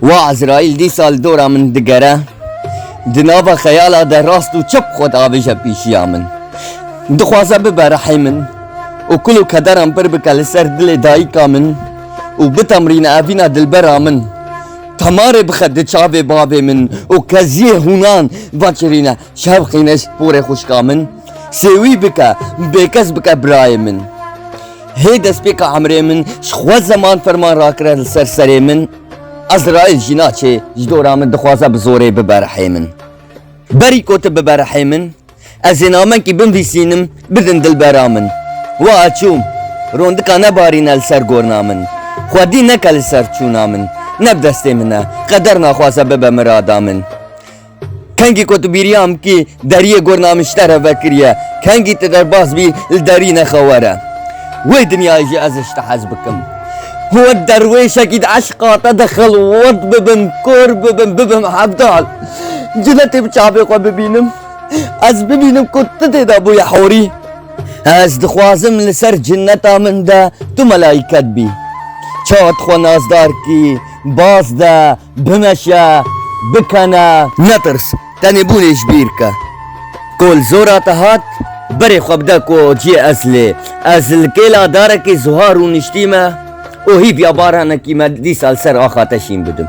و عزرائیل دی سال دورا من دگره دنابا خیالا ده راست و چپ خود آبیجا پیشیا من دخوازه ببرحی من و کلو کدرم پر بکل سر دل دایکا من و بتمرین اوینا دلبرا من تماره بخد چاوه بابه من و کزیه هونان باچرینه شب خینش پور خوشکا من سوی بکا بیکس بکا برای من هی دست بکا عمره من شخوز زمان فرمان را کرد سر سره من عزرائیل جینا چه جدورا من دخوازه بزوره ببرحی من بری کوت ببرحی من از نامن کی بنویسینم بدن دلبرا من و اچوم روندکا نبارین السر گورنا من خودی نکل سر چونا من نب دسته منه قدر نخواسته ببه مرادا من کنگی کتو بیریام کی دریه گورنا مشتره وکریه کنگی تدر باز بی الدری نخواره وی دنیای جی ازش تحز بکم هو الدرويش اكيد عشقات ادخل وط ببن كور ببن عبدال جلتي بچابي خو ببينم از ببينم كنت تدا ابو يا حوري از دخوازم لسر جنتا من دا تو ملائكت بي چات خو نازدار کی باز دا بمشا بكنا نترس تاني بونش بيركا كل زورات هات بري خبدا کو جي ازل كيلا داركي زهار ونشتيمه او هی بیابارانه کی من دی سال سر آخاتشین بدم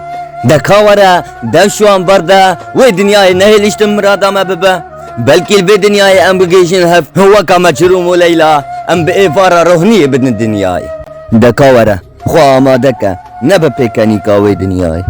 دکاوره دشوان برده و دنیای نهیلشتم مرادامه ببه بلکه به دنیای ام بگیشن هف هو که مجروم و لیلا ام به ایفار روحنی بدن دنیای دکاوره خو آماده که نبه پیکنی که و دنیای